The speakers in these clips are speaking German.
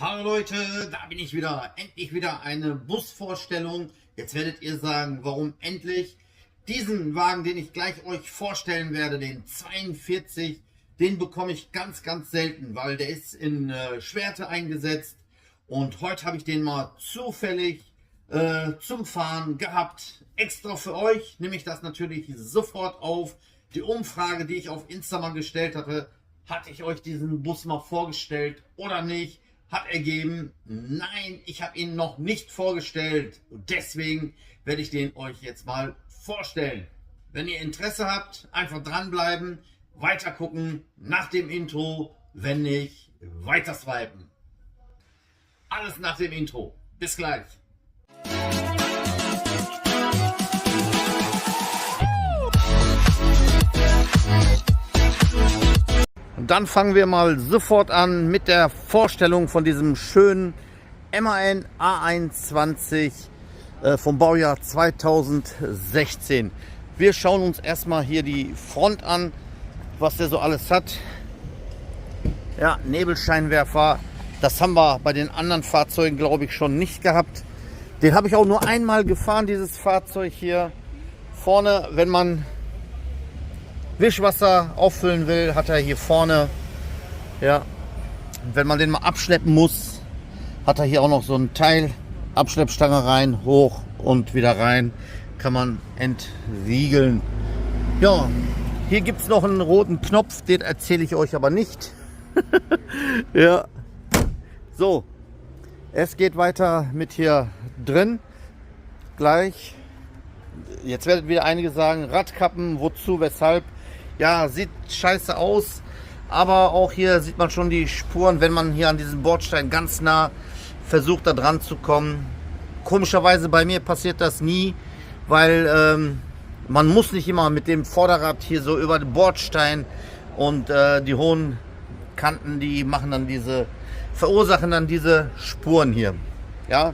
Hallo Leute, da bin ich wieder. Endlich wieder eine Busvorstellung. Jetzt werdet ihr sagen, warum endlich. Diesen Wagen, den ich gleich euch vorstellen werde, den 42, den bekomme ich ganz selten, weil der ist in Schwerte eingesetzt. Und heute habe ich den mal zufällig zum Fahren gehabt. Extra für euch nehme ich das natürlich sofort auf. Die Umfrage, die ich auf Instagram gestellt hatte ich euch diesen Bus mal vorgestellt oder nicht? Hat ergeben, nein, ich habe ihn noch nicht vorgestellt. Deswegen werde ich den euch jetzt mal vorstellen. Wenn ihr Interesse habt, einfach dranbleiben, weiter gucken, nach dem Intro, wenn nicht, weiter swipen. Alles nach dem Intro. Bis gleich. Und dann fangen wir mal sofort an mit der Vorstellung von diesem schönen MAN A21 vom Baujahr 2016. Wir schauen uns erstmal hier die Front an, was der so alles hat. Ja, Nebelscheinwerfer, das haben wir bei den anderen Fahrzeugen, glaube ich, schon nicht gehabt. Den habe ich auch nur einmal gefahren, dieses Fahrzeug hier. Vorne, wenn man Wischwasser auffüllen will, hat er hier vorne, ja, wenn man den mal abschleppen muss, hat er hier auch noch so ein Teil, Abschleppstange rein, hoch und wieder rein, kann man entriegeln. Ja, hier gibt es noch einen roten Knopf, den erzähle ich euch aber nicht. Ja, so, es geht weiter mit hier drin, gleich. Jetzt werden wieder einige sagen, Radkappen, wozu, weshalb? Ja, sieht scheiße aus, aber auch hier sieht man schon die Spuren, wenn man hier an diesem Bordstein ganz nah versucht, da dran zu kommen. Komischerweise bei mir passiert das nie, weil man muss nicht immer mit dem Vorderrad hier so über den Bordstein und die hohen Kanten, die machen dann verursachen dann diese Spuren hier. Ja,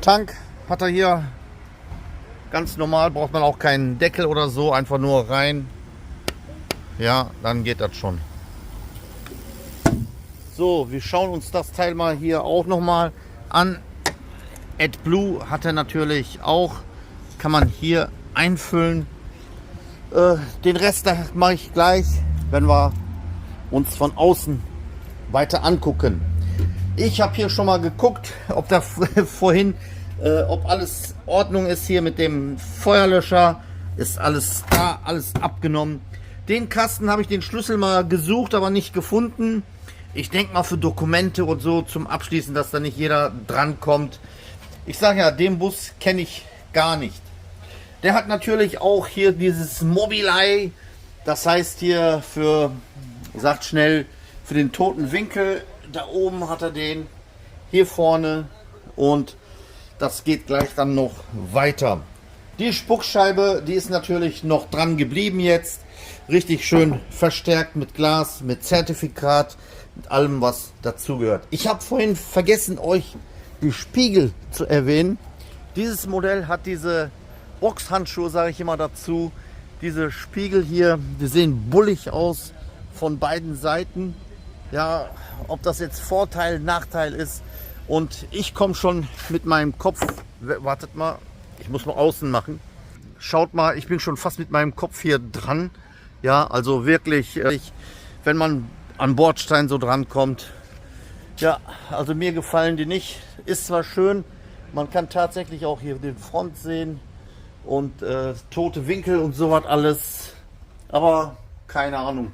Tank hat er hier ganz normal, braucht man auch keinen Deckel oder so, einfach nur rein. Ja, dann geht das schon. So, wir schauen uns das Teil mal hier auch nochmal an. AdBlue hat er natürlich auch. Kann man hier einfüllen. Den Rest mache ich gleich, wenn wir uns von außen weiter angucken. Ich habe hier schon mal geguckt, ob da vorhin, ob alles Ordnung ist hier mit dem Feuerlöscher. Ist alles da, alles abgenommen. Den Kasten habe ich den Schlüssel mal gesucht, aber nicht gefunden. Ich denke mal für Dokumente und so zum Abschließen, dass da nicht jeder dran kommt. Ich sage ja, den Bus kenne ich gar nicht. Der hat natürlich auch hier dieses Mobileye. Das heißt hier für, sagt schnell, für den toten Winkel. Da oben hat er den, hier vorne. Und das geht gleich dann noch weiter. Die Spuckscheibe, die ist natürlich noch dran geblieben jetzt. Richtig schön verstärkt mit Glas, mit Zertifikat, mit allem, was dazugehört. Ich habe vorhin vergessen, euch die Spiegel zu erwähnen. Dieses Modell hat diese Boxhandschuhe, sage ich immer dazu. Diese Spiegel hier, die sehen bullig aus von beiden Seiten. Ja, ob das jetzt Vorteil, Nachteil ist. Und ich komme schon mit meinem Kopf, wartet mal, ich muss mal außen machen. Schaut mal, ich bin schon fast mit meinem Kopf hier dran. Ja, also wirklich, wenn man an Bordstein so dran kommt. Ja, also mir gefallen die nicht. Ist zwar schön, man kann tatsächlich auch hier den Front sehen und tote Winkel und sowas alles. Aber keine Ahnung.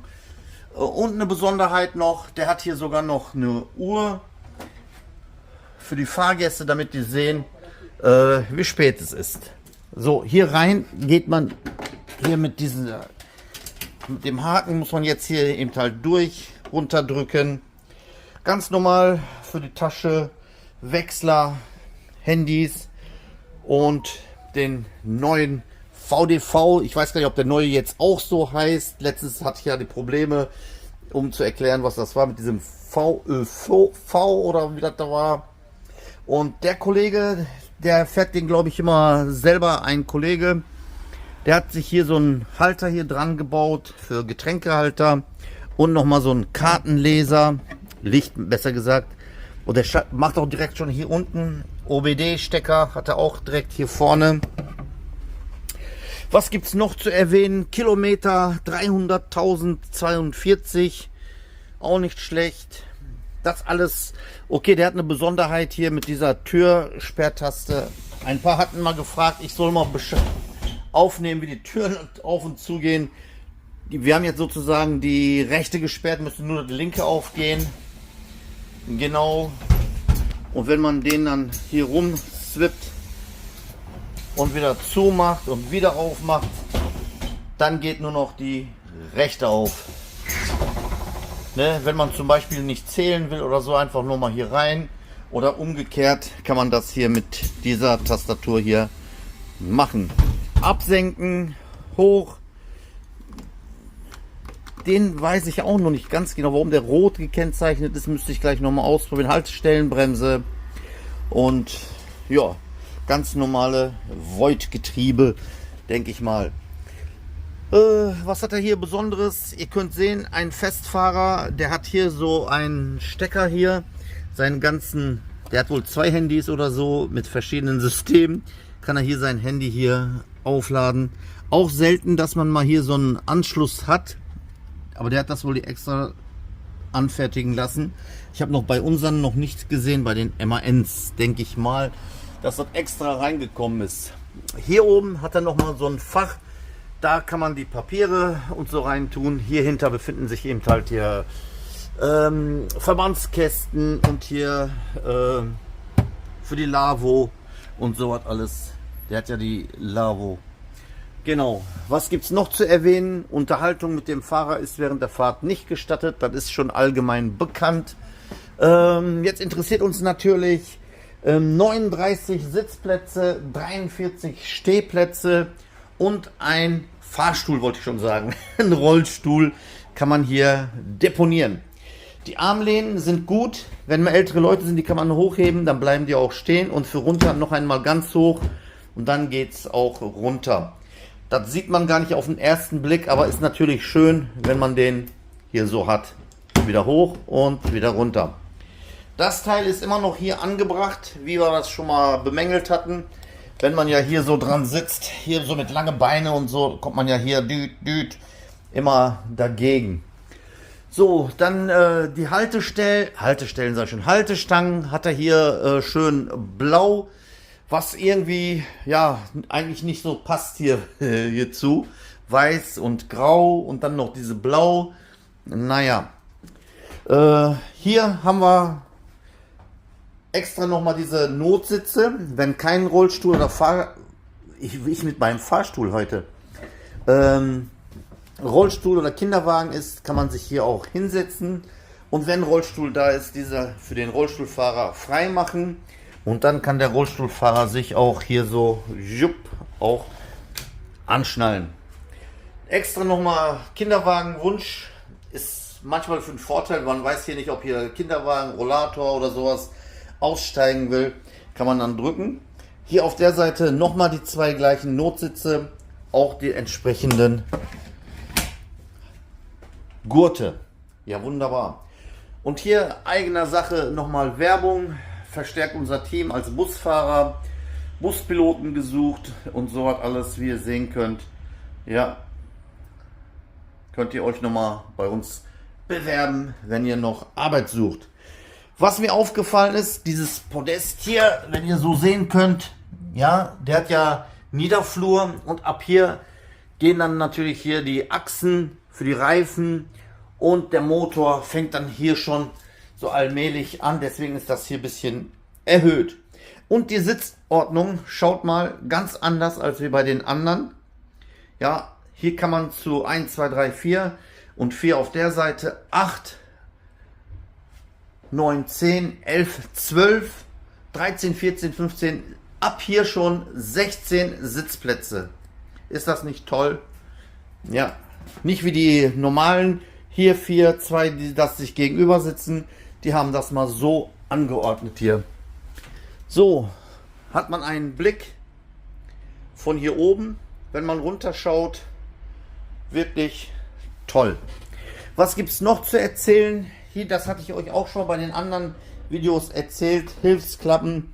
Und eine Besonderheit noch, der hat hier sogar noch eine Uhr für die Fahrgäste, damit die sehen, wie spät es ist. So, hier rein geht man hier mit dem Haken, muss man jetzt hier eben halt runterdrücken. Ganz normal für die Tasche, Wechsler, Handys und den neuen VDV. Ich weiß gar nicht, ob der neue jetzt auch so heißt. Letztens hatte ich ja die Probleme, um zu erklären, was das war mit diesem VÖV oder wie das da war. Und der Kollege, der fährt den, glaube ich, immer selber, ein Kollege. Der hat sich hier so einen Halter hier dran gebaut für Getränkehalter und nochmal so einen Kartenleser, Licht besser gesagt. Und der macht auch direkt schon hier unten. OBD-Stecker hat er auch direkt hier vorne. Was gibt es noch zu erwähnen? Kilometer 300.042. Auch nicht schlecht. Das alles. Okay, der hat eine Besonderheit hier mit dieser Türsperrtaste. Ein paar hatten mal gefragt, ich soll mal aufnehmen, wie die Türen auf und zu gehen. Wir haben jetzt sozusagen die rechte gesperrt, müsste nur die linke aufgehen. Genau. Und wenn man den dann hier rum swippt und wieder zumacht und wieder aufmacht, dann geht nur noch die rechte auf. Ne? Wenn man zum Beispiel nicht zählen will oder so, einfach nur mal hier rein. Oder umgekehrt kann man das hier mit dieser Tastatur hier machen. Absenken, hoch. Den weiß ich auch noch nicht ganz genau, warum der rot gekennzeichnet ist. Müsste ich gleich nochmal ausprobieren. Haltestellenbremse und ja, ganz normale Void-Getriebe, denke ich mal. Was hat er hier Besonderes? Ihr könnt sehen, ein Festfahrer, der hat hier so einen Stecker hier. Seinen ganzen, der hat wohl 2 Handys oder so mit verschiedenen Systemen. Kann er hier sein Handy hier aufladen. Auch selten, dass man mal hier so einen Anschluss hat. Aber der hat das wohl extra anfertigen lassen. Ich habe noch bei unseren noch nichts gesehen, bei den MANs, denke ich mal, dass das extra reingekommen ist. Hier oben hat er noch mal so ein Fach, da kann man die Papiere und so rein tun. Hier hinter befinden sich eben halt hier Verbandskästen und hier für die Lavo und so was alles. Der hat ja die Lavo. Genau, was gibt es noch zu erwähnen? Unterhaltung mit dem Fahrer ist während der Fahrt nicht gestattet, das ist schon allgemein bekannt. Jetzt interessiert uns natürlich 39 Sitzplätze, 43 Stehplätze und ein Fahrstuhl, wollte ich schon sagen. Ein Rollstuhl kann man hier deponieren. Die Armlehnen sind gut, wenn mal ältere Leute sind, die kann man hochheben, dann bleiben die auch stehen und für runter noch einmal ganz hoch und dann geht es auch runter. Das sieht man gar nicht auf den ersten Blick, aber ist natürlich schön, wenn man den hier so hat. Wieder hoch und wieder runter. Das Teil ist immer noch hier angebracht, wie wir das schon mal bemängelt hatten. Wenn man ja hier so dran sitzt, hier so mit lange Beine und so, kommt man ja hier immer dagegen. So, dann die Haltestangen hat er hier schön blau. Was irgendwie, ja, eigentlich nicht so passt hierzu. Weiß und grau und dann noch diese blau. Naja. Hier haben wir extra nochmal diese Notsitze. Wenn kein Rollstuhl oder ich mit meinem Fahrstuhl heute. Rollstuhl oder Kinderwagen ist, kann man sich hier auch hinsetzen. Und wenn Rollstuhl da ist, dieser für den Rollstuhlfahrer frei machen. Und dann kann der Rollstuhlfahrer sich auch hier so auch anschnallen. Extra nochmal Kinderwagenwunsch ist manchmal für einen Vorteil. Man weiß hier nicht, ob hier Kinderwagen, Rollator oder sowas aussteigen will. Kann man dann drücken. Hier auf der Seite nochmal die 2 gleichen Notsitze. Auch die entsprechenden Gurte. Ja, wunderbar. Und hier eigener Sache nochmal Werbung. Verstärkt unser Team als Busfahrer, Buspiloten gesucht und so was alles, wie ihr sehen könnt. Ja, könnt ihr euch nochmal bei uns bewerben, wenn ihr noch Arbeit sucht. Was mir aufgefallen ist, dieses Podest hier, wenn ihr so sehen könnt, ja, der hat ja Niederflur und ab hier gehen dann natürlich hier die Achsen für die Reifen und der Motor fängt dann hier schon so allmählich an, deswegen ist das hier ein bisschen erhöht. Und die Sitzordnung, schaut mal, ganz anders als wie bei den anderen. Ja, hier kann man zu 1, 2, 3, 4 und 4 auf der Seite, 8, 9, 10, 11, 12, 13, 14, 15, ab hier schon 16 Sitzplätze. Ist das nicht toll? Ja, nicht wie die normalen, hier 4, 2, die das sich gegenüber sitzen. Die haben das mal so angeordnet hier. So, hat man einen Blick von hier oben, wenn man runterschaut. Wirklich toll. Was gibt es noch zu erzählen? Hier, das hatte ich euch auch schon bei den anderen Videos erzählt, Hilfsklappen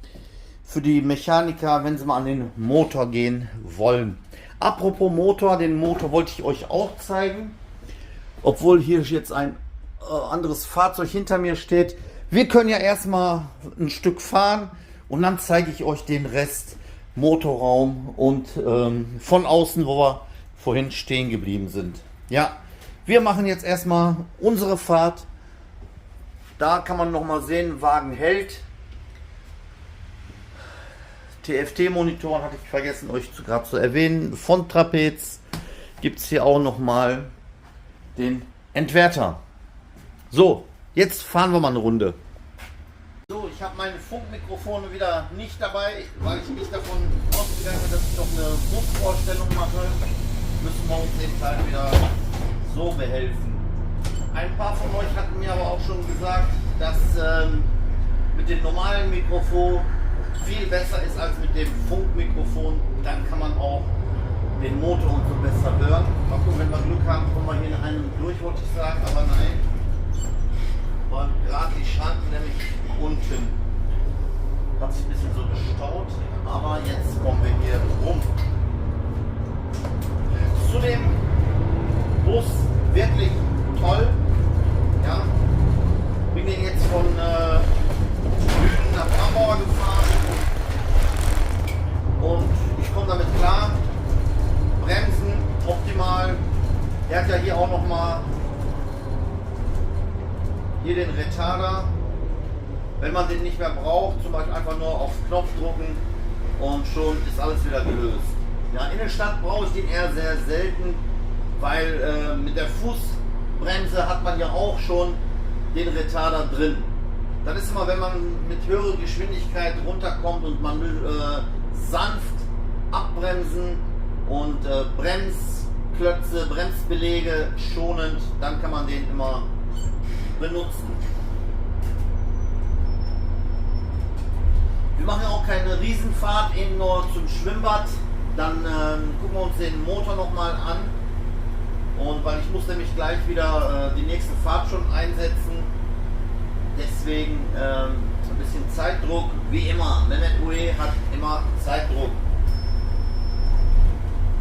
für die Mechaniker, wenn sie mal an den Motor gehen wollen. Apropos Motor, den Motor wollte ich euch auch zeigen, obwohl hier jetzt ein anderes Fahrzeug hinter mir steht. Wir können ja erstmal ein Stück fahren und dann zeige ich euch den Rest, Motorraum und von außen, wo wir vorhin stehen geblieben sind. Ja, wir machen jetzt erstmal unsere Fahrt. Da kann man noch mal sehen, Wagen hält. TFT-Monitoren hatte ich vergessen, euch gerade zu erwähnen. Von Trapez gibt es hier auch noch mal den Entwerter. So, jetzt fahren wir mal eine Runde. So, ich habe meine Funkmikrofone wieder nicht dabei, weil ich nicht davon ausgegangen bin, dass ich noch eine Busvorstellung mache. Müssen wir uns den Teil wieder so behelfen. Ein paar von euch hatten mir aber auch schon gesagt, dass mit dem normalen Mikrofon viel besser ist als mit dem Funkmikrofon. Dann kann man auch den Motor und so besser hören. Mal gucken, wenn wir Glück haben, kommen wir hier in einem durch, wollte ich sagen, aber nein. Weil gerade die Schranken nämlich unten hat sich ein bisschen so gestaut, aber jetzt kommen wir hier rum. Zu dem Bus wirklich toll. Ja, bin den jetzt von Lünen nach Hamburg gefahren und ich komme damit klar. Bremsen optimal. Er hat ja hier auch noch mal hier den Retarder. Wenn man den nicht mehr braucht, zum Beispiel einfach nur auf Knopf drücken und schon ist alles wieder gelöst. Ja, in der Stadt brauche ich den eher sehr selten, weil mit der Fußbremse hat man ja auch schon den Retarder drin. Das ist immer, wenn man mit höherer Geschwindigkeit runterkommt und man will sanft abbremsen und Bremsklötze, Bremsbeläge schonend, dann kann man den immer benutzen. Wir machen ja auch keine Riesenfahrt, eben nur zum Schwimmbad. Dann gucken wir uns den Motor nochmal an. Und weil ich muss nämlich gleich wieder die nächste Fahrt schon einsetzen. Deswegen ein bisschen Zeitdruck, wie immer. Mehmet Uwe hat immer Zeitdruck.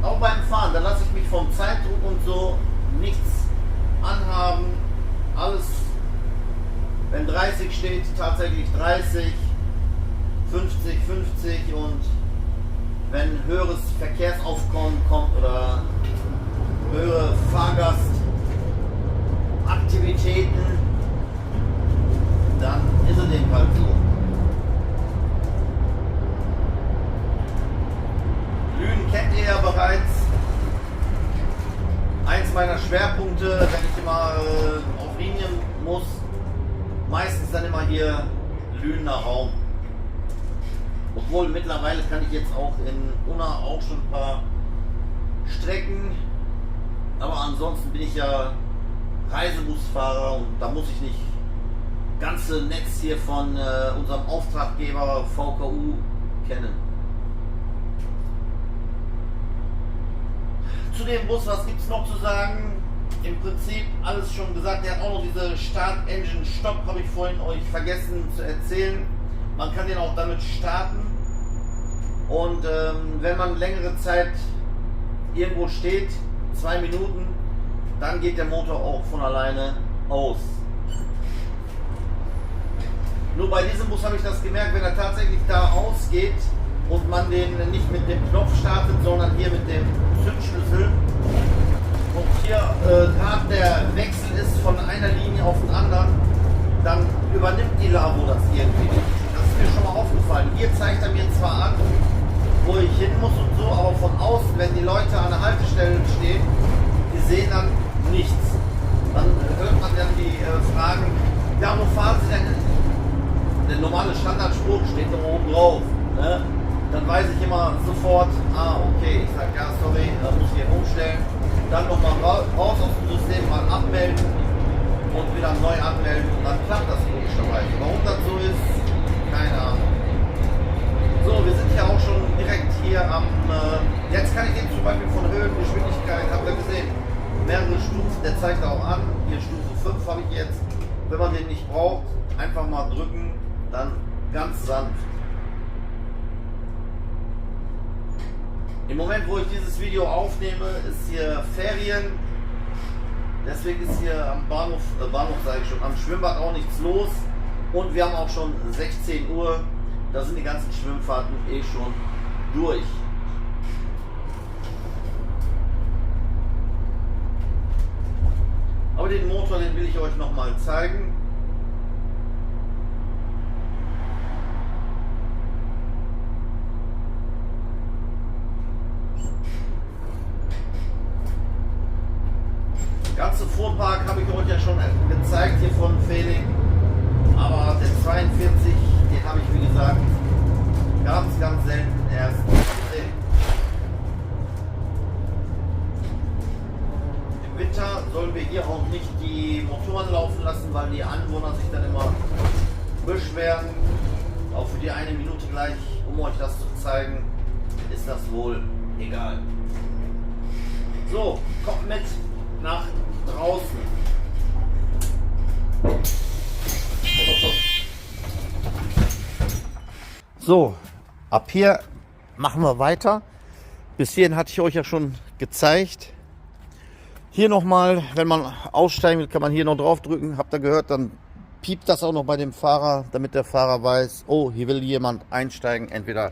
Auch beim Fahren, da lasse ich mich vom Zeitdruck und so nichts anhaben. Alles, wenn 30 steht, tatsächlich 30, 50, 50 und wenn höheres Verkehrsaufkommen kommt oder höhere Fahrgastaktivitäten, dann ist es eben halt so. Lünen kennt ihr ja bereits. Eins meiner Schwerpunkte, wenn ich immer auf Linien muss, meistens dann immer hier Lünener Raum. Obwohl mittlerweile kann ich jetzt auch in Unna auch schon ein paar Strecken, aber ansonsten bin ich ja Reisebusfahrer und da muss ich nicht ganze Netz hier von unserem Auftraggeber VKU kennen. Zu dem Bus, was gibt es noch zu sagen? Im Prinzip alles schon gesagt. Der hat auch noch diese Start-Engine-Stopp, habe ich vorhin euch vergessen zu erzählen. Man kann den auch damit starten. Und wenn man längere Zeit irgendwo steht, 2 Minuten, dann geht der Motor auch von alleine aus. Nur bei diesem Bus habe ich das gemerkt, wenn er tatsächlich da ausgeht und man den nicht mit dem Knopf startet, sondern hier mit dem Zündschlüssel und hier gerade der Wechsel ist von einer Linie auf den anderen, dann übernimmt die Lavo das irgendwie nicht. Das ist mir schon mal aufgefallen. Hier zeigt er mir zwar an, wo ich hin muss und so, aber von außen, wenn die Leute an der Haltestelle stehen, die sehen dann nichts. Dann hört man dann die Fragen, ja, wo fahren Sie denn? Der normale Standardspruch steht da oben drauf. Ne? Dann weiß ich immer sofort, okay, ich sage, ja, sorry, da muss ich hier umstellen. Dann nochmal raus aus dem System, mal abmelden und wieder neu anmelden und dann klappt das logischerweise. Warum das so ist, keine Ahnung. So, wir sind ja auch schon direkt hier am, jetzt kann ich den zum Beispiel von Höhengeschwindigkeit, habt ihr gesehen, mehrere Stufen, der zeigt auch an, hier Stufe 5 habe ich jetzt. Wenn man den nicht braucht, einfach mal drücken, dann ganz sanft. Im Moment, wo ich dieses Video aufnehme, ist hier Ferien. Deswegen ist hier am Bahnhof sage ich schon, am Schwimmbad auch nichts los. Und wir haben auch schon 16 Uhr. Da sind die ganzen Schwimmfahrten eh schon durch. Aber den Motor, den will ich euch noch mal zeigen. Ganze Fuhrpark habe ich euch ja schon gezeigt hier von Felix. Aber der 42, den habe ich wie gesagt ganz selten erst gesehen. Im Winter sollen wir hier auch nicht die Motoren laufen lassen, weil die Anwohner sich dann immer beschweren. Auch für die eine Minute gleich, um euch das zu zeigen, ist das wohl egal. So, kommt mit nach draußen. So, ab hier machen wir weiter. Bis hierhin hatte ich euch ja schon gezeigt. Hier nochmal, wenn man aussteigen will, kann man hier noch drauf drücken. Habt ihr gehört, dann piept das auch noch bei dem Fahrer, damit der Fahrer weiß, oh, hier will jemand einsteigen. Entweder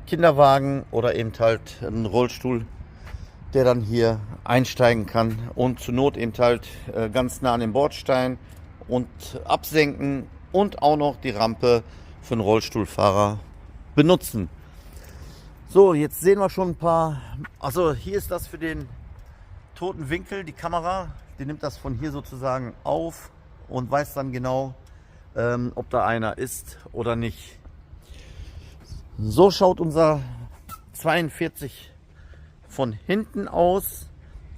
Kinderwagen oder eben halt ein Rollstuhl, der dann hier einsteigen kann und zur Not eben halt ganz nah an den Bordstein und absenken und auch noch die Rampe für einen Rollstuhlfahrer benutzen. So, jetzt sehen wir schon ein paar, also hier ist das für den toten Winkel, die Kamera, die nimmt das von hier sozusagen auf und weiß dann genau, ob da einer ist oder nicht. So schaut unser 42 von hinten aus.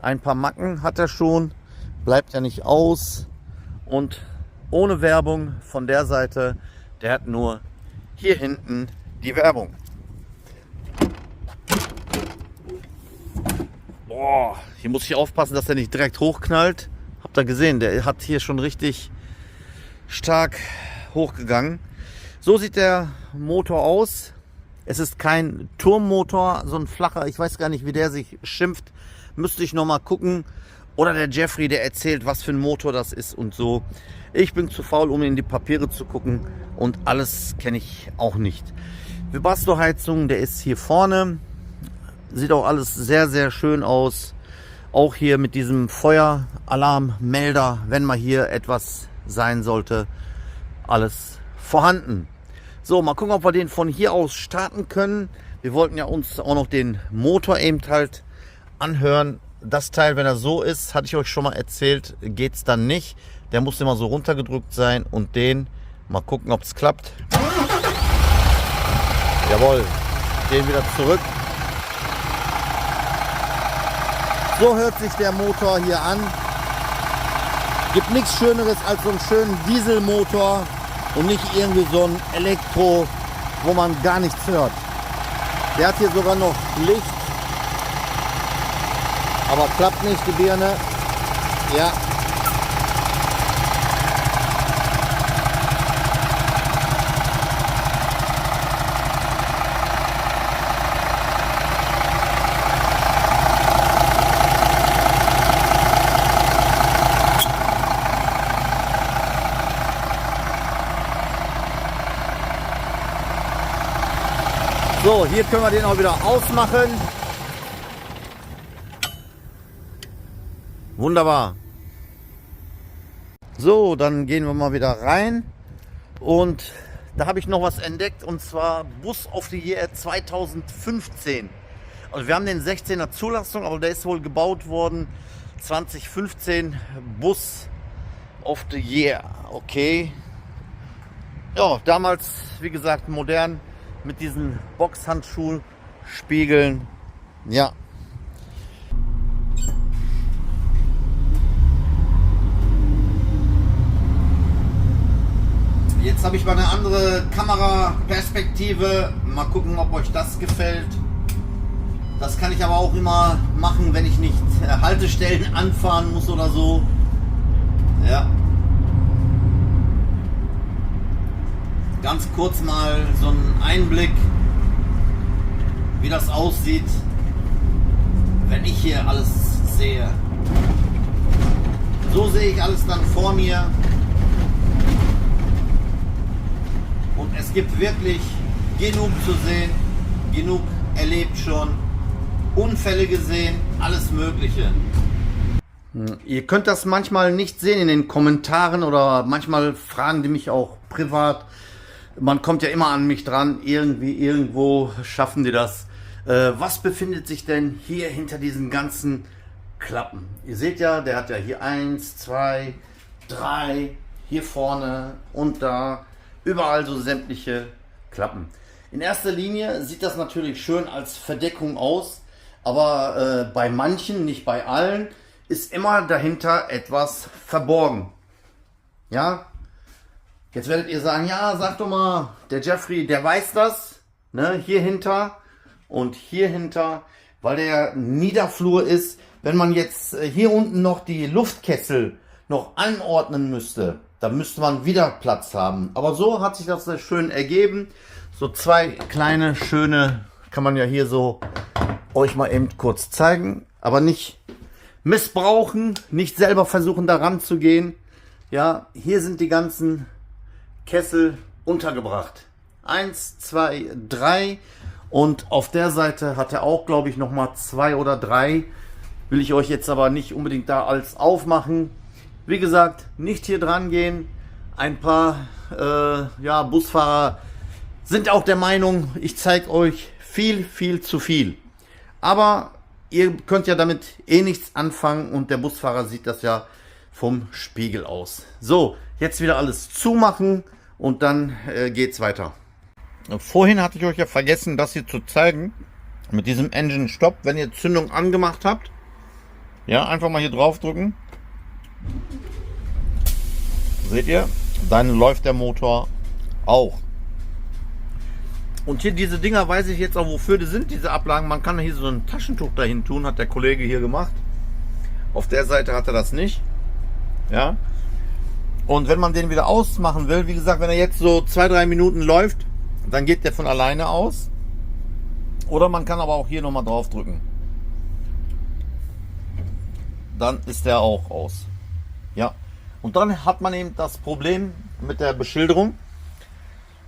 Ein paar Macken hat er schon, bleibt ja nicht aus. Und ohne Werbung von der Seite, der hat nur hier hinten die Werbung. Boah, hier muss ich aufpassen, dass der nicht direkt hochknallt. Habt ihr gesehen, der hat hier schon richtig stark hochgegangen. So sieht der Motor aus. Es ist kein Turmmotor, so ein flacher, ich weiß gar nicht, wie der sich schimpft. Müsste ich noch mal gucken. Oder der Jeffrey, der erzählt, was für ein Motor das ist und so. Ich bin zu faul, um in die Papiere zu gucken. Und alles kenne ich auch nicht. Webasto-Heizung, der ist hier vorne. Sieht auch alles sehr schön aus. Auch hier mit diesem Feueralarmmelder, wenn mal hier etwas sein sollte. Alles vorhanden. So, mal gucken, ob wir den von hier aus starten können. Wir wollten ja uns auch noch den Motor eben halt anhören. Das Teil, wenn er so ist, hatte ich euch schon mal erzählt, geht es dann nicht. Der muss immer so runtergedrückt sein und den, mal gucken, ob es klappt. Jawohl, den wieder zurück. So hört sich der Motor hier an. Gibt nichts Schöneres als so einen schönen Dieselmotor und nicht irgendwie so ein Elektro, wo man gar nichts hört. Der hat hier sogar noch Licht. Aber klappt nicht, die Birne. Ja. So, hier können wir den auch wieder ausmachen. Wunderbar. So, dann gehen wir mal wieder rein. Und da habe ich noch was entdeckt, und zwar Bus of the Year 2015. Also wir haben den 16er Zulassung, aber der ist wohl gebaut worden 2015. Bus of the Year. Okay. Ja, damals, wie gesagt, modern mit diesen Boxhandschuhspiegeln. Ja. Jetzt habe ich mal eine andere Kameraperspektive. Mal gucken, ob euch das gefällt. Das kann ich aber auch immer machen, wenn ich nicht Haltestellen anfahren muss oder so. Ja. ganz kurz mal so einen Einblick, wie das aussieht, wenn ich hier alles sehe. So sehe ich alles dann vor mir. Und es gibt wirklich genug zu sehen, genug erlebt schon, Unfälle gesehen, alles Mögliche. Ihr könnt das manchmal nicht sehen in den Kommentaren oder manchmal fragen die mich auch privat. Man kommt ja immer an mich dran, irgendwie, irgendwo schaffen die das. Was befindet sich denn hier hinter diesen ganzen Klappen? Ihr seht ja, der hat ja hier 1, 2, 3, hier vorne und da, überall so sämtliche Klappen. In erster Linie sieht das natürlich schön als Verdeckung aus, aber bei manchen, nicht bei allen, ist immer dahinter etwas verborgen. Ja, jetzt werdet ihr sagen, ja, sag doch mal, der Jeffrey, der weiß das, ne, hier hinter und hier hinter, weil der Niederflur ist. Wenn man jetzt hier unten noch die Luftkessel noch anordnen müsste, dann müsste man wieder Platz haben. Aber so hat sich das sehr schön ergeben. So zwei kleine, schöne, kann man ja hier so euch mal eben kurz zeigen, aber nicht missbrauchen, nicht selber versuchen daran zu gehen. Ja, hier sind die ganzen Kessel untergebracht. 1, 2, 3 und auf der Seite hat er auch, glaube ich, noch mal 2 oder 3. Will ich euch jetzt aber nicht unbedingt da als aufmachen. Wie gesagt, nicht hier dran gehen. Ein paar ja, Busfahrer sind auch der Meinung, ich zeige euch viel zu viel. Aber ihr könnt ja damit eh nichts anfangen und der Busfahrer sieht das ja vom Spiegel aus. So, jetzt wieder alles zumachen und dann geht's weiter. Vorhin hatte ich euch ja vergessen, das hier zu zeigen. Mit diesem Engine Stop, wenn ihr Zündung angemacht habt. Ja, einfach mal hier drauf drücken. Seht ihr? Dann läuft der Motor auch. Und hier diese Dinger, weiß ich jetzt auch, wofür die sind, diese Ablagen. Man kann hier so ein Taschentuch dahin tun, hat der Kollege hier gemacht. Auf der Seite hat er das nicht. Ja. Und wenn man den wieder ausmachen will, wie gesagt, wenn er jetzt so 2-3 Minuten läuft, dann geht der von alleine aus. Oder man kann aber auch hier nochmal drauf drücken. Dann ist der auch aus. Ja. Und dann hat man eben das Problem mit der Beschilderung.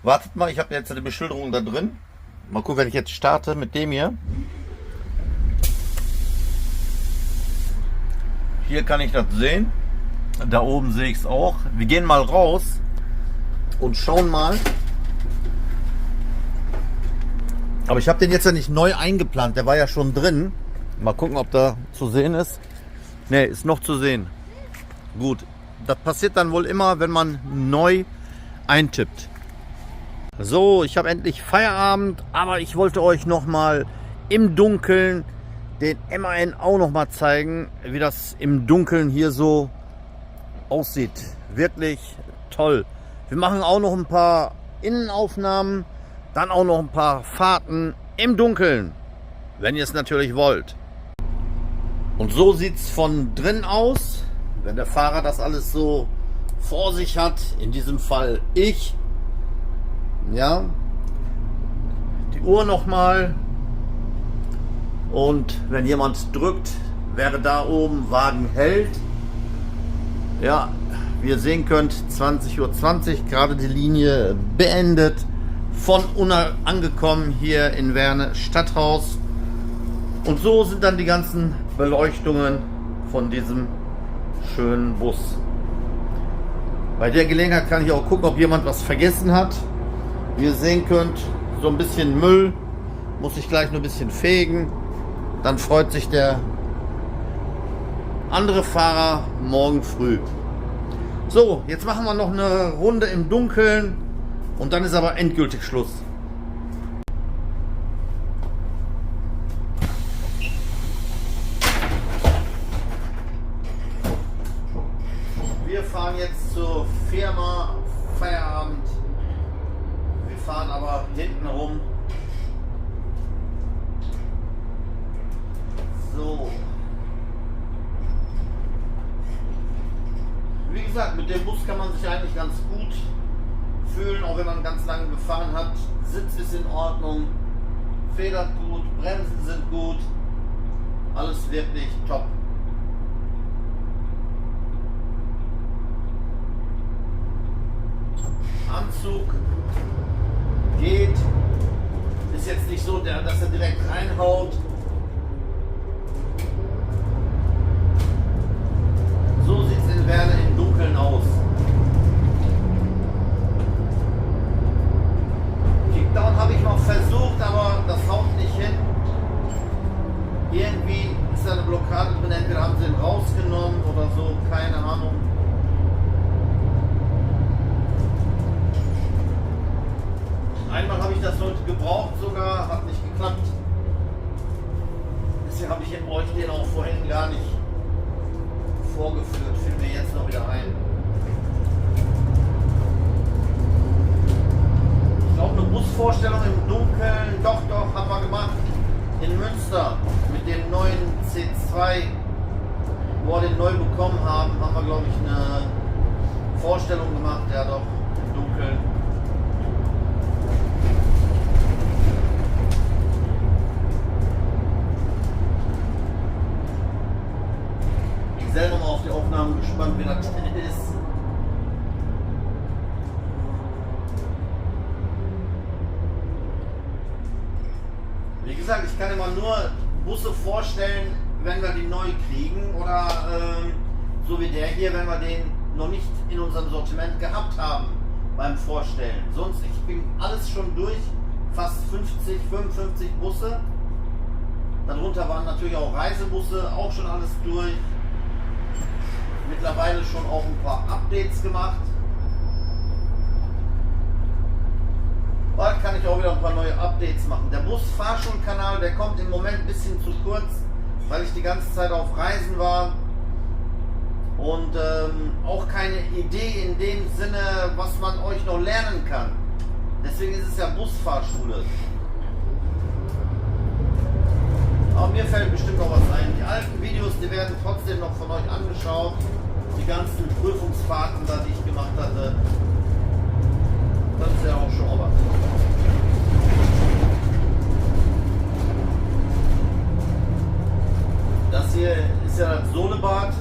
Wartet mal, ich habe jetzt eine Beschilderung da drin. Mal gucken, wenn ich jetzt starte mit dem hier. Hier kann ich das sehen. Da oben sehe ich es auch. Wir gehen mal raus und schauen mal. Aber ich habe den jetzt ja nicht neu eingeplant. Der war ja schon drin. Mal gucken, ob da zu sehen ist. Ne, ist noch zu sehen. Gut. Das passiert dann wohl immer, wenn man neu eintippt. So, ich habe endlich Feierabend, aber ich wollte euch noch mal im Dunkeln den MAN auch noch mal zeigen, wie das im Dunkeln hier so aussieht. Wirklich toll. Wir machen auch noch ein paar Innenaufnahmen, dann auch noch ein paar Fahrten im Dunkeln, wenn ihr es natürlich wollt. Und so sieht es von drin aus, wenn der Fahrer das alles so vor sich hat, in diesem Fall ich. Ja, die Uhr nochmal und wenn jemand drückt, wäre da oben Wagen hält. Ja, wie ihr sehen könnt, 20:20 Uhr, gerade die Linie beendet, von Unna angekommen hier in Werne Stadthaus. Und so sind dann die ganzen Beleuchtungen von diesem schönen Bus. Bei der Gelegenheit kann ich auch gucken, ob jemand was vergessen hat. Wie ihr sehen könnt, so ein bisschen Müll, muss ich gleich nur ein bisschen fegen. Dann freut sich der andere Fahrer morgen früh. So, jetzt machen wir noch eine Runde im Dunkeln und dann ist aber endgültig Schluss. Wir fahren jetzt zur Firma, Feierabend. Wir fahren aber hinten rum. So. Wie gesagt, mit dem Bus kann man sich eigentlich ganz gut fühlen, auch wenn man ganz lange gefahren hat. Sitz ist in Ordnung, federt gut, Bremsen sind gut, alles wirklich top. Anzug geht, ist jetzt nicht so, dass er direkt reinhaut. So sieht es in Werne im Dunkeln aus. Kickdown habe ich noch versucht, aber das haut nicht hin. Irgendwie ist da eine Blockade drin, entweder haben sie ihn rausgenommen oder so, keine Ahnung. Einmal habe ich das heute gebraucht sogar, hat nicht geklappt. Deswegen habe ich euch den auch vorhin gar nicht vorgeführt, fiel mir jetzt noch wieder ein. Ich glaube, eine Busvorstellung im Dunkeln, doch, haben wir gemacht. In Münster mit dem neuen C2, wo wir den neu bekommen haben, haben wir, glaube ich, eine Vorstellung gemacht, ja doch, im Dunkeln. Selber mal auf die Aufnahmen gespannt, wie das ist. Wie gesagt, ich kann immer nur Busse vorstellen, wenn wir die neu kriegen oder so wie der hier, wenn wir den noch nicht in unserem Sortiment gehabt haben beim Vorstellen. Sonst, ich bin alles schon durch, fast 50, 55 Busse. Darunter waren natürlich auch Reisebusse, auch schon alles durch. Mittlerweile schon auch ein paar Updates gemacht. Bald kann ich auch wieder ein paar neue Updates machen. Der Bus-Fahrschulkanal, der kommt im Moment ein bisschen zu kurz, weil ich die ganze Zeit auf Reisen war und auch keine Idee in dem Sinne, was man euch noch lernen kann. Deswegen ist es ja Busfahrschule. Aber mir fällt bestimmt noch was ein. Die alten Videos, die werden trotzdem noch von euch angeschaut. Die ganzen Prüfungsfahrten, die ich gemacht hatte. Das ist ja auch schon mal was. Das hier ist ja das Solebad.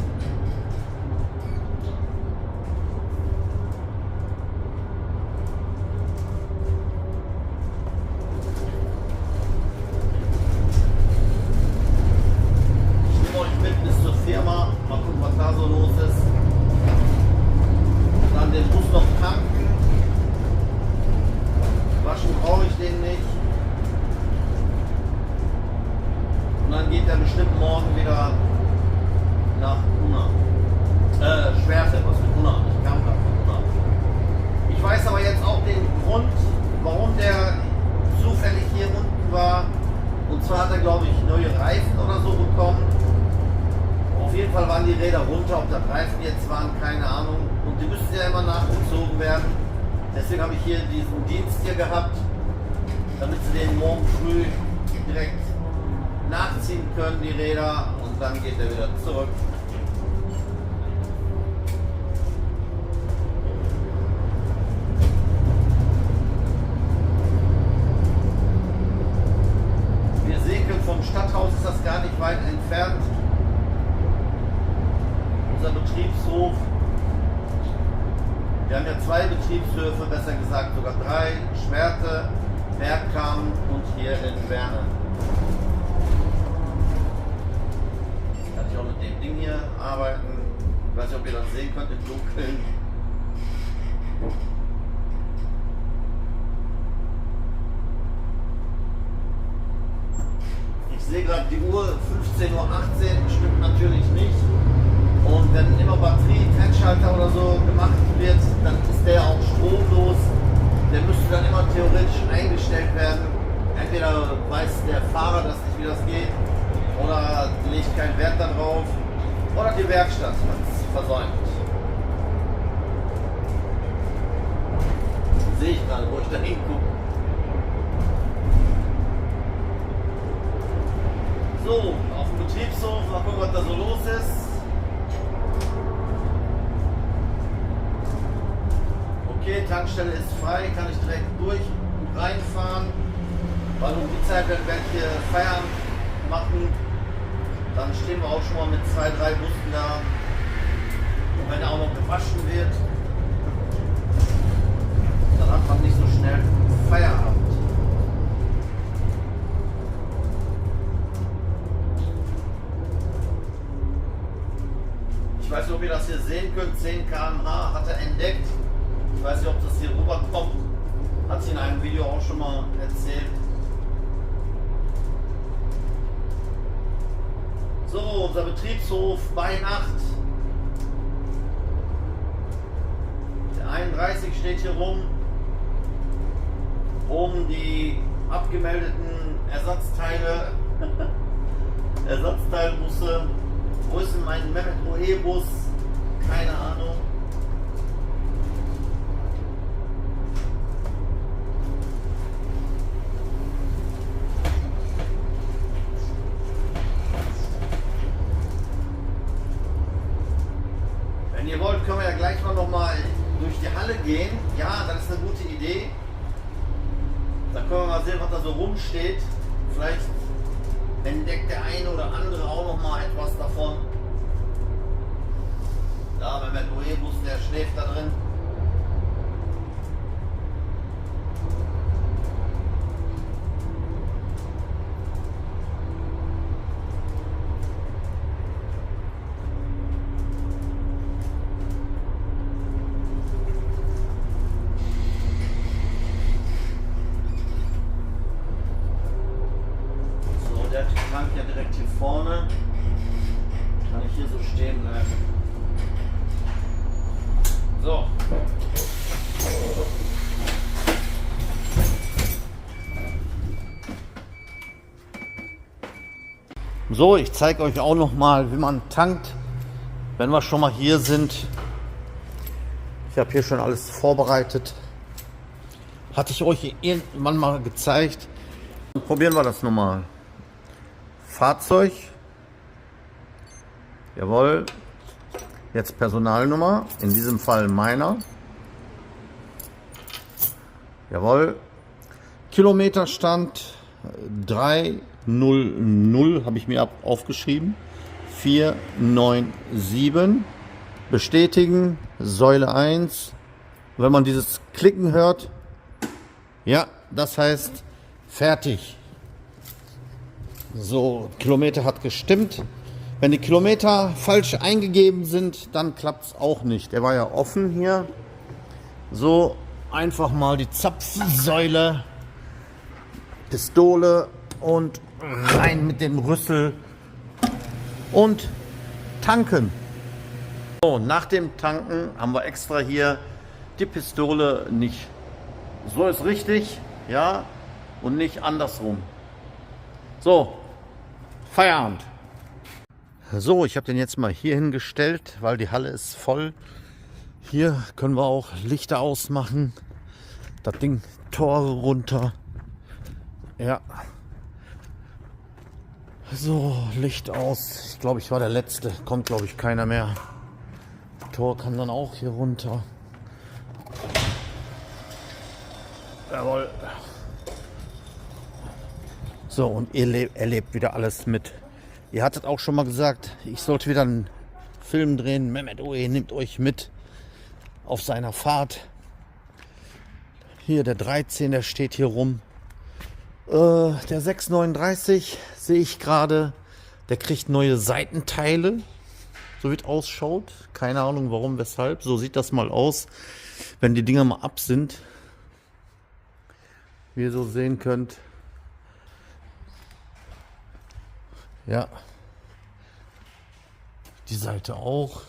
Deswegen habe ich hier diesen Dienst hier gehabt, damit sie den morgen früh direkt nachziehen können, die Räder, und dann geht er wieder zurück. Wir segeln vom Stadthaus, ist das gar nicht weit entfernt. Unser Betriebshof. Wir haben ja 2 Betriebshöfe, besser gesagt sogar 3, Schwerte, Bergkamm und hier in Werne. Jetzt kann ich auch mit dem Ding hier arbeiten. Ich weiß nicht, ob ihr das sehen könnt im Dunkeln. Ich sehe gerade die Uhr, 15:18 Uhr, stimmt natürlich nicht. Und wenn immer Batterie-Trennschalter oder so gemacht wird, dann ist der auch stromlos. Der müsste dann immer theoretisch eingestellt werden. Entweder weiß der Fahrer das nicht, wie das geht, oder legt keinen Wert darauf, oder die Werkstatt hat es versäumt. Sehe ich gerade, wo ich da hingucke. So, auf dem Betriebshof, mal gucken, was da so los ist. Okay, Tankstelle ist frei, kann ich direkt reinfahren. Weil um die Zeit werden wir hier Feierabend machen. Dann stehen wir auch schon mal mit 2, 3 Bussen da. Und wenn er auch noch gewaschen wird, dann hat man nicht so schnell Feierabend. Ich weiß nicht, ob ihr das hier sehen könnt. 10 km/h hat er entdeckt. Ich weiß nicht, ob das hier rüberkommt. Hat sie in einem Video auch schon mal erzählt. So, unser Betriebshof bei Nacht. Der 31 steht hier rum. Oben die abgemeldeten Ersatzteile. Ersatzteilbusse. Wo ist denn mein Mehmet OE Bus? Keine Ahnung. Wenn ihr wollt, können wir ja gleich mal noch mal durch die Halle gehen. Ja, das ist eine gute Idee. Da können wir mal sehen, was da so rumsteht. Vielleicht entdeckt der eine oder andere auch noch mal etwas davon. Da, wenn der OE-Bus, der schläft da drin. Der Tank ja direkt hier vorne. Kann ich hier so stehen bleiben. So. So, ich zeige euch auch noch mal, wie man tankt, wenn wir schon mal hier sind. Ich habe hier schon alles vorbereitet. Hatte ich euch irgendwann mal gezeigt. Probieren wir das nochmal. Fahrzeug, jawohl, jetzt Personalnummer, in diesem Fall meiner, jawohl, Kilometerstand 300, habe ich mir aufgeschrieben, 497, bestätigen, Säule 1, wenn man dieses Klicken hört, ja, das heißt fertig. So, Kilometer hat gestimmt. Wenn die Kilometer falsch eingegeben sind, dann klappt es auch nicht. Der war ja offen hier. So, einfach mal die Zapfsäule, Pistole und rein mit dem Rüssel und tanken. So, nach dem Tanken haben wir extra hier die Pistole nicht. So ist richtig, ja, und nicht andersrum. So, Feierabend. So, ich habe den jetzt mal hier hingestellt, weil die Halle ist voll. Hier können wir auch Lichter ausmachen. Das Ding, Tore runter. Ja. So, Licht aus. Ich glaube, ich war der Letzte. Kommt, glaube ich, keiner mehr. Tor kann dann auch hier runter. Jawohl. So, und ihr erlebt wieder alles mit. Ihr hattet auch schon mal gesagt, ich sollte wieder einen Film drehen. Mehmet OE nimmt euch mit auf seiner Fahrt. Hier der 13, der steht hier rum. Der 639 sehe ich gerade. Der kriegt neue Seitenteile. So wie es ausschaut. Keine Ahnung warum, weshalb. So sieht das mal aus, wenn die Dinger mal ab sind. Wie ihr so sehen könnt. Ja, die Seite auch.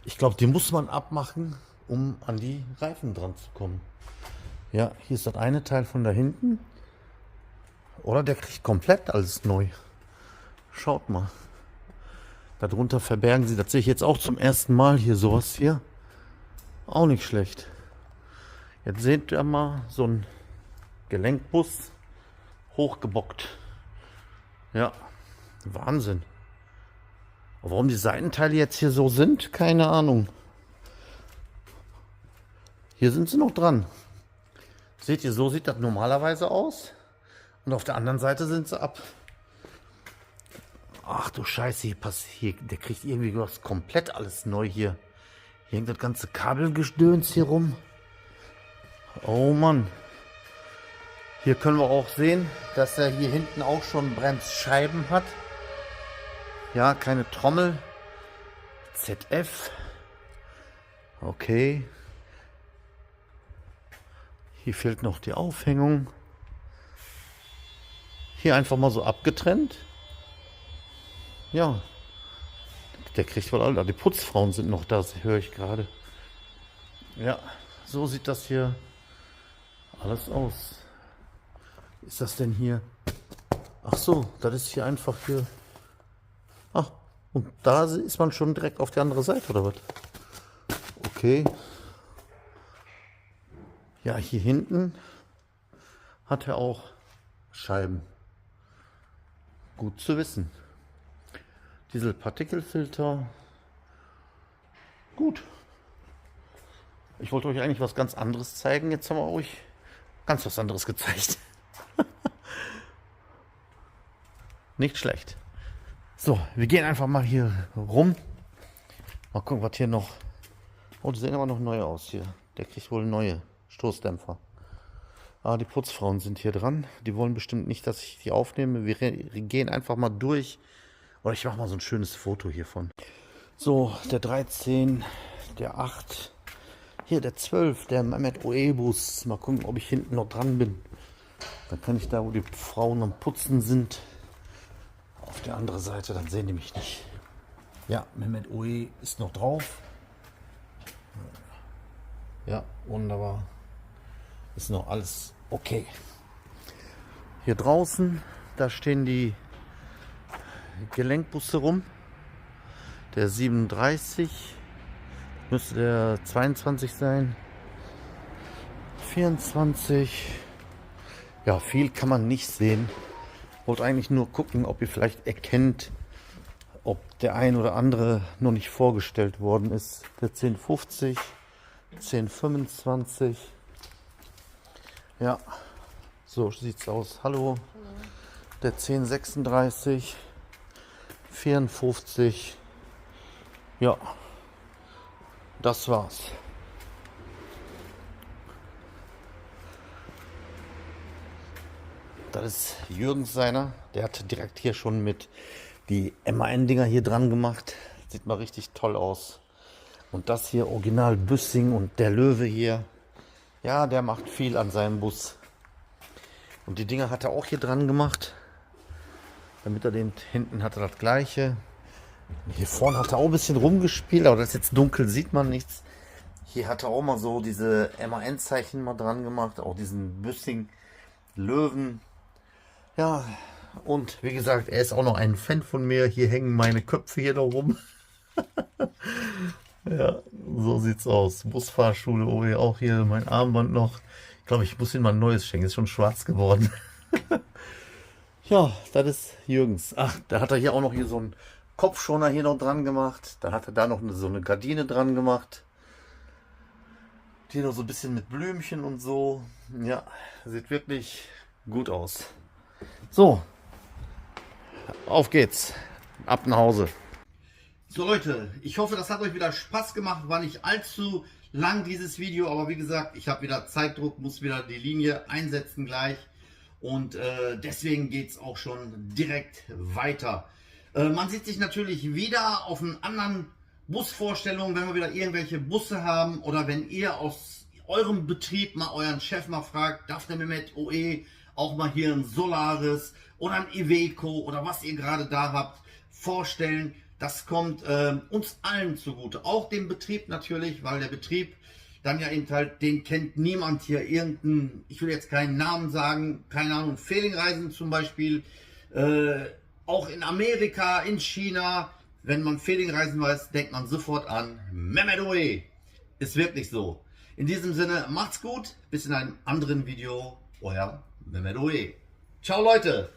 Ich glaube, die muss man abmachen, um an die Reifen dran zu kommen. Ja, hier ist das eine Teil von da hinten. Oder der kriegt komplett alles neu. Schaut mal. Darunter verbergen sie, das sehe ich jetzt auch zum ersten Mal hier, sowas hier. Auch nicht schlecht. Jetzt seht ihr mal so ein Gelenkbus hochgebockt. Ja. Wahnsinn. Warum die Seitenteile jetzt hier so sind, keine Ahnung. Hier sind sie noch dran. Seht ihr, so sieht das normalerweise aus. Und auf der anderen Seite sind sie ab. Ach du Scheiße, hier, der kriegt irgendwie was komplett alles neu hier. Hier hängt das ganze Kabelgedöns hier rum. Oh Mann. Hier können wir auch sehen, dass er hier hinten auch schon Bremsscheiben hat. Ja, keine Trommel. ZF. Okay. Hier fehlt noch die Aufhängung. Hier einfach mal so abgetrennt. Ja. Der kriegt wohl alle. Die Putzfrauen sind noch da, das höre ich gerade. Ja, so sieht das hier alles aus. Ist das denn hier? Ach so, das ist hier einfach hier. Ach, und da ist man schon direkt auf die andere Seite, oder was? Okay. Ja, hier hinten hat er auch Scheiben. Gut zu wissen. Dieselpartikelfilter. Gut. Ich wollte euch eigentlich was ganz anderes zeigen. Jetzt haben wir euch ganz was anderes gezeigt. Nicht schlecht. So, wir gehen einfach mal hier rum. Mal gucken, was hier noch... Oh, die sehen aber noch neu aus hier. Der kriegt wohl neue Stoßdämpfer. Ah, die Putzfrauen sind hier dran. Die wollen bestimmt nicht, dass ich die aufnehme. Wir gehen einfach mal durch. Oder ich mache mal so ein schönes Foto hiervon. So, der 13, der 8, hier der 12, der Mehmet OE Bus. Mal gucken, ob ich hinten noch dran bin. Dann kann ich da, wo die Frauen am Putzen sind, auf der anderen Seite, dann sehen die mich nicht. Ja, Mehmet OE ist noch drauf. Ja, wunderbar. Ist noch alles okay. Hier draußen, da stehen die Gelenkbusse rum. Der 37 müsste der 22 sein. 24. Ja, viel kann man nicht sehen. Wollte eigentlich nur gucken, ob ihr vielleicht erkennt, ob der ein oder andere noch nicht vorgestellt worden ist. Der 1050, 1025. Ja, so sieht's aus. Hallo. Der 1036, 54. Ja, das war's. Das ist Jürgens seiner. Der hat direkt hier schon mit die MAN-Dinger hier dran gemacht. Sieht mal richtig toll aus. Und das hier Original Büssing und der Löwe hier. Ja, der macht viel an seinem Bus. Und die Dinger hat er auch hier dran gemacht. Damit er den hinten hat er das gleiche. Hier vorne hat er auch ein bisschen rumgespielt, aber das ist jetzt dunkel, sieht man nichts. Hier hat er auch mal so diese MAN-Zeichen mal dran gemacht. Auch diesen Büssing Löwen. Ja, und wie gesagt, er ist auch noch ein Fan von mir. Hier hängen meine Köpfe hier noch rum. Ja, so sieht's aus. Busfahrschule, oh, auch hier mein Armband noch. Ich glaube, ich muss ihm mal ein neues schenken. Ist schon schwarz geworden. Ja, das ist Jürgens. Ach, da hat er hier auch noch hier so einen Kopfschoner hier noch dran gemacht. Da hat er da noch so eine Gardine dran gemacht. Hier noch so ein bisschen mit Blümchen und so. Ja, sieht wirklich gut aus. So, auf geht's. Ab nach Hause. So Leute, ich hoffe, das hat euch wieder Spaß gemacht. War nicht allzu lang dieses Video, aber wie gesagt, ich habe wieder Zeitdruck, muss wieder die Linie einsetzen gleich. Und deswegen geht es auch schon direkt weiter. Man sieht sich natürlich wieder auf einen anderen Busvorstellungen, wenn wir wieder irgendwelche Busse haben oder wenn ihr aus eurem Betrieb mal euren Chef mal fragt, darf der Mehmet OE auch mal hier ein Solaris oder ein Iveco oder was ihr gerade da habt vorstellen. Das kommt uns allen zugute, auch dem Betrieb natürlich, weil der Betrieb dann ja eben halt, den kennt niemand hier, irgendein, ich will jetzt keinen Namen sagen, keine Ahnung, Fehlingreisen zum Beispiel, auch in Amerika, in China, wenn man Fehlingreisen weiß, denkt man sofort an Mehmet OE. Ist wirklich so. In diesem Sinne, macht's gut, bis in einem anderen Video, euer Mehmet OE. Ciao Leute!